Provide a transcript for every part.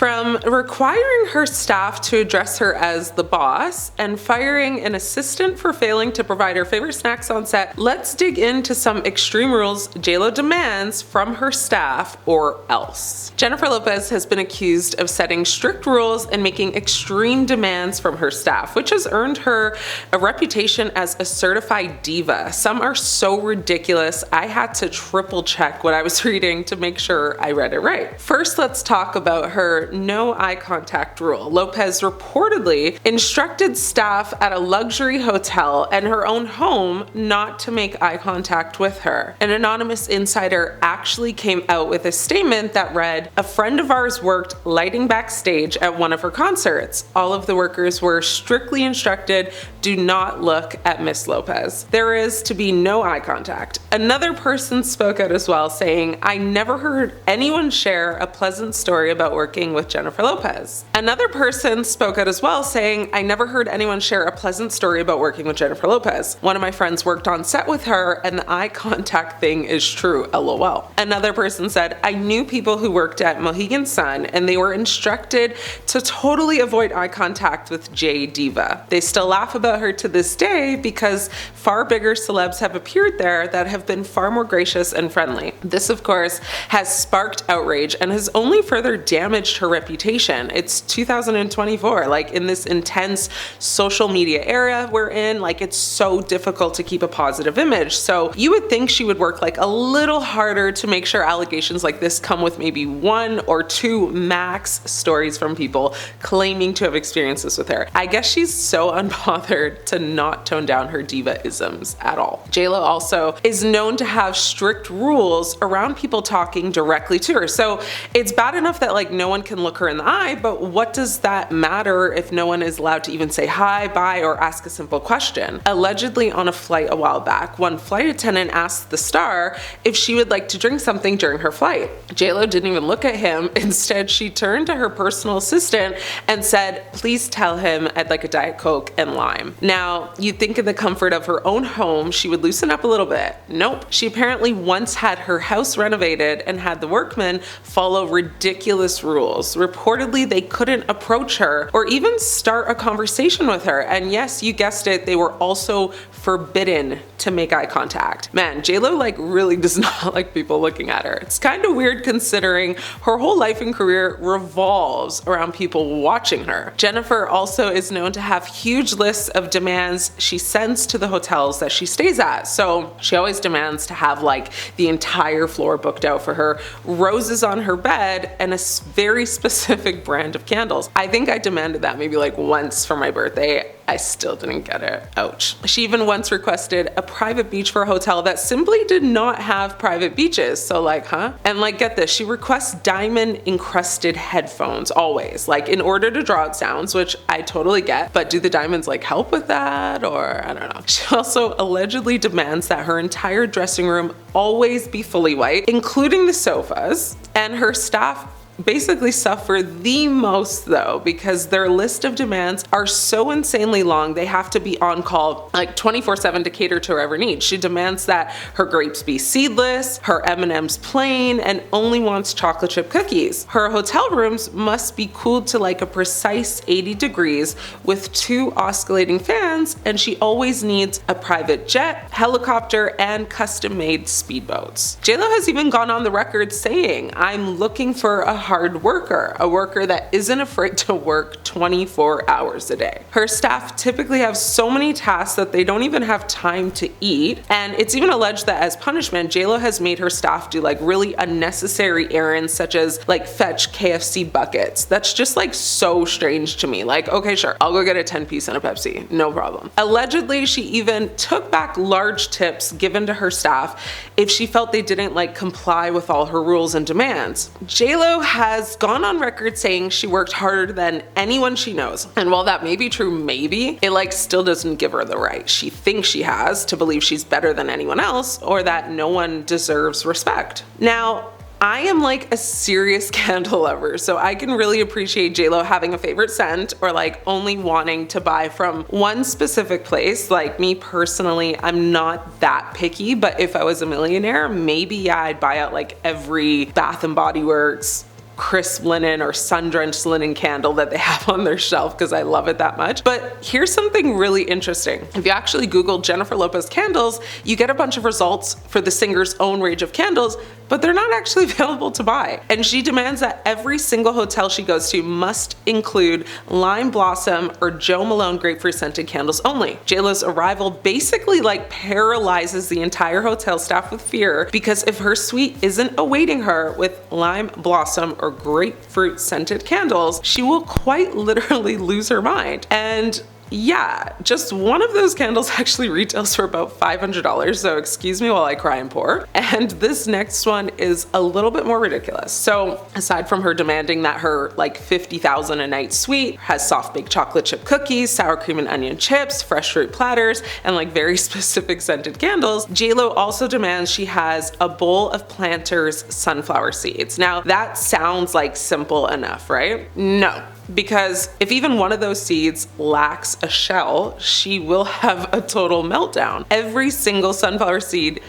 From requiring her staff to address her as the boss and firing an assistant for failing to provide her favorite snacks on set, let's dig into some extreme rules JLo demands from her staff or else. Jennifer Lopez has been accused of setting strict rules and making extreme demands from her staff, which has earned her a reputation as a certified diva. Some are so ridiculous, I had to triple check what I was reading to make sure I read it right. First, let's talk about her no eye contact rule. Lopez reportedly instructed staff at a luxury hotel and her own home not to make eye contact with her. An anonymous insider actually came out with a statement that read, "A friend of ours worked lighting backstage at one of her concerts. All of the workers were strictly instructed, do not look at Miss Lopez. There is to be no eye contact." Another person spoke out as well, saying, "I never heard anyone share a pleasant story about working with Jennifer Lopez." Another person spoke out as well, saying, "I never heard anyone share a pleasant story about working with Jennifer Lopez. One of my friends worked on set with her and the eye contact thing is true, lol." Another person said, "I knew people who worked at Mohegan Sun and they were instructed to totally avoid eye contact with J Diva. They still laugh about her to this day because far bigger celebs have appeared there that have been far more gracious and friendly." This, of course, has sparked outrage and has only further damaged her reputation. It's 2024, like in this intense social media era we're in, like it's so difficult to keep a positive image. So you would think she would work like a little harder to make sure allegations like this come with maybe 1 or 2 max stories from people claiming to have experienced this with her. I guess she's so unbothered to not tone down her diva-isms at all. JLo also is known to have strict rules around people talking directly to her. So it's bad enough that like no one can look her in the eye, but what does that matter if no one is allowed to even say hi, bye, or ask a simple question? Allegedly on a flight a while back, one flight attendant asked the star if she would like to drink something during her flight. JLo didn't even look at him. Instead, she turned to her personal assistant and said, "Please tell him I'd like a Diet Coke and lime." Now, you'd think in the comfort of her own home, she would loosen up a little bit. Nope. She apparently once had her house renovated and had the workmen follow ridiculous rules. Reportedly, they couldn't approach her or even start a conversation with her. And yes, you guessed it, they were also forbidden to make eye contact. Man, JLo like really does not like people looking at her. It's kind of weird considering her whole life and career revolves around people watching her. Jennifer also is known to have huge lists of demands she sends to the hotels that she stays at. So she always demands to have like the entire floor booked out for her, roses on her bed, and a very specific brand of candles. I think I demanded that maybe like once for my birthday. I still didn't get it. Ouch. She even once requested a private beach for a hotel that simply did not have private beaches. So like, huh? And like, get this, she requests diamond encrusted headphones always, like in order to draw out sounds, which I totally get, but do the diamonds like help with that? Or I don't know. She also allegedly demands that her entire dressing room always be fully white, including the sofas, and her staff basically suffer the most though, because their list of demands are so insanely long they have to be on call like 24/7 to cater to her every need. She demands that her grapes be seedless, her M&Ms plain, and only wants chocolate chip cookies. Her hotel rooms must be cooled to like a precise 80 degrees with 2 oscillating fans, and she always needs a private jet, helicopter, and custom-made speedboats. JLo has even gone on the record saying, "I'm looking for a hard worker, a worker that isn't afraid to work 24 hours a day." Her staff typically have so many tasks that they don't even have time to eat, and it's even alleged that as punishment, JLo has made her staff do like really unnecessary errands such as like fetch KFC buckets. That's just like so strange to me. Like, okay, sure, I'll go get a 10-piece and a Pepsi, no problem. Allegedly, she even took back large tips given to her staff if she felt they didn't like comply with all her rules and demands. JLo has gone on record saying she worked harder than anyone she knows. And while that may be true, maybe, it like still doesn't give her the right she thinks she has to believe she's better than anyone else or that no one deserves respect. Now, I am like a serious candle lover, so I can really appreciate JLo having a favorite scent or like only wanting to buy from one specific place. Like me personally, I'm not that picky, but if I was a millionaire, maybe yeah, I'd buy out like every Bath and Body Works, crisp linen or sun-drenched linen candle that they have on their shelf because I love it that much. But here's something really interesting. If you actually Google Jennifer Lopez candles, you get a bunch of results for the singer's own range of candles, but they're not actually available to buy. And she demands that every single hotel she goes to must include Lime Blossom or Jo Malone grapefruit scented candles only. JLo's arrival basically like paralyzes the entire hotel staff with fear, because if her suite isn't awaiting her with Lime Blossom or grapefruit scented candles, she will quite literally lose her mind. And yeah, just one of those candles actually retails for about $500, so excuse me while I cry and pour. And this next one is a little bit more ridiculous. So aside from her demanding that her like $50,000 a night suite has soft baked chocolate chip cookies, sour cream and onion chips, fresh fruit platters, and like very specific scented candles, JLo also demands she has a bowl of Planters sunflower seeds. Now that sounds like simple enough, right? No. Because if even one of those seeds lacks a shell, she will have a total meltdown. Every single sunflower seed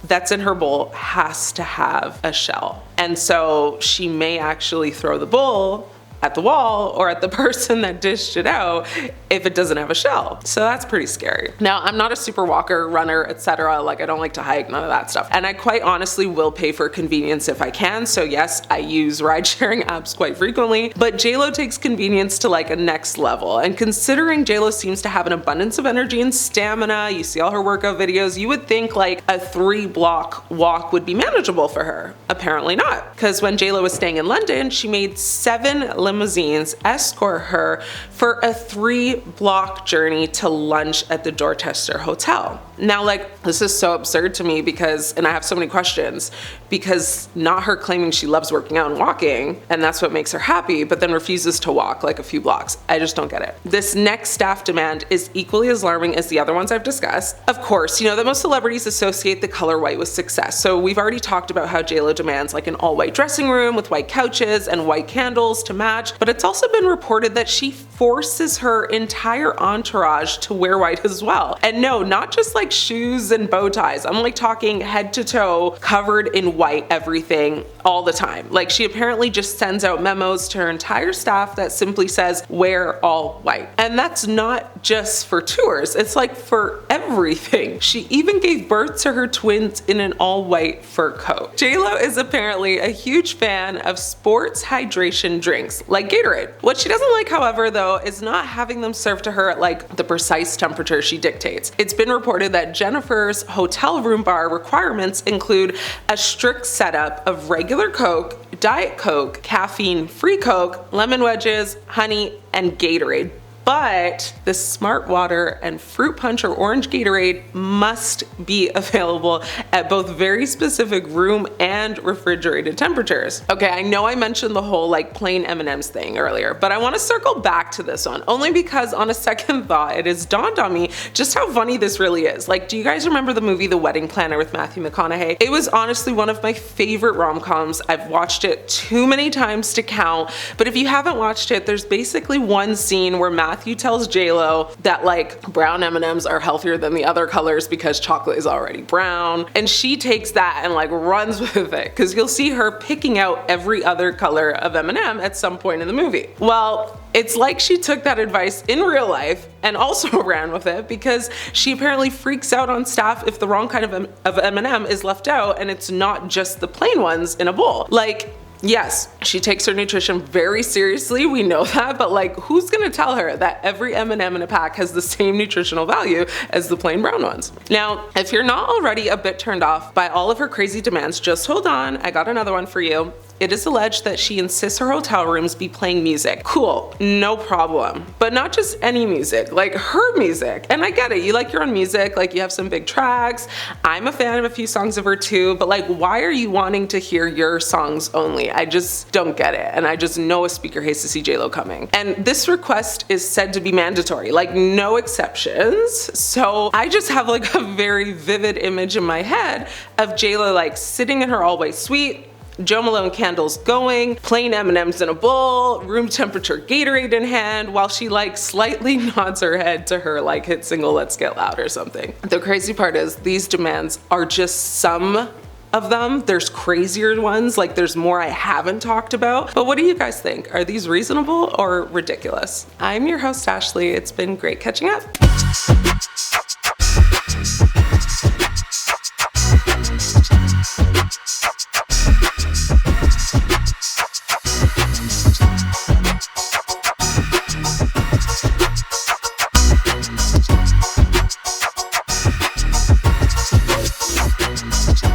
that's in her bowl has to have a shell. And so she may actually throw the bowl at the wall or at the person that dished it out if it doesn't have a shell. So that's pretty scary. Now, I'm not a super walker, runner, etc. Like I don't like to hike, none of that stuff. And I quite honestly will pay for convenience if I can. So yes, I use ride sharing apps quite frequently, but JLo takes convenience to like a next level. And considering JLo seems to have an abundance of energy and stamina, you see all her workout videos, you would think like a 3-block walk would be manageable for her. Apparently not. Because when JLo was staying in London, she made 7 limousines escort her for a 3-block journey to lunch at the Dorchester Hotel. Now, like, this is so absurd to me because, and I have so many questions, because not her claiming she loves working out and walking, and that's what makes her happy, but then refuses to walk like a few blocks. I just don't get it. This next staff demand is equally as alarming as the other ones I've discussed. Of course, you know that most celebrities associate the color white with success. So we've already talked about how JLo demands like an all-white dressing room with white couches and white candles to match, but it's also been reported that she forces her entire entourage to wear white as well. And no, not just like shoes and bow ties. I'm like talking head to toe, covered in white everything all the time. Like she apparently just sends out memos to her entire staff that simply says, wear all white. And that's not just for tours, it's like for everything. She even gave birth to her twins in an all white fur coat. JLo is apparently a huge fan of sports hydration drinks like Gatorade. What she doesn't like, however, though, is not having them served to her at like the precise temperature she dictates. It's been reported that Jennifer's hotel room bar requirements include a strict setup of regular Coke, Diet Coke, caffeine-free Coke, lemon wedges, honey, and Gatorade. But the Smart Water and Fruit Punch or Orange Gatorade must be available at both very specific room and refrigerated temperatures. Okay, I know I mentioned the whole like plain M&Ms thing earlier, but I want to circle back to this one only because on a second thought, it has dawned on me just how funny this really is. Like, do you guys remember the movie The Wedding Planner with Matthew McConaughey? It was honestly one of my favorite rom-coms. I've watched it too many times to count, but if you haven't watched it, there's basically one scene where Matthew tells JLo that like brown M&Ms are healthier than the other colors because chocolate is already brown, and she takes that and like runs with it because you'll see her picking out every other color of M&M at some point in the movie. Well, it's like she took that advice in real life and also ran with it, because she apparently freaks out on staff if the wrong kind of M&M is left out and it's not just the plain ones in a bowl. Like, yes, she takes her nutrition very seriously, we know that, but like who's gonna tell her that every M&M in a pack has the same nutritional value as the plain brown ones? Now, if you're not already a bit turned off by all of her crazy demands, just hold on, I got another one for you. It is alleged that she insists her hotel rooms be playing music. Cool, no problem. But not just any music, like her music. And I get it, you like your own music, like you have some big tracks. I'm a fan of a few songs of her too, but like why are you wanting to hear your songs only? I just don't get it. And I just know a speaker hates to see JLo coming. And this request is said to be mandatory, like no exceptions. So I just have like a very vivid image in my head of JLo like sitting in her all white suite, Jo Malone candles going, plain M&Ms in a bowl, room temperature Gatorade in hand, while she like slightly nods her head to her like hit single Let's Get Loud or something. The crazy part is these demands are just some of them. There's crazier ones, like there's more I haven't talked about. But what do you guys think? Are these reasonable or ridiculous? I'm your host, Ashleigh. It's been great catching up.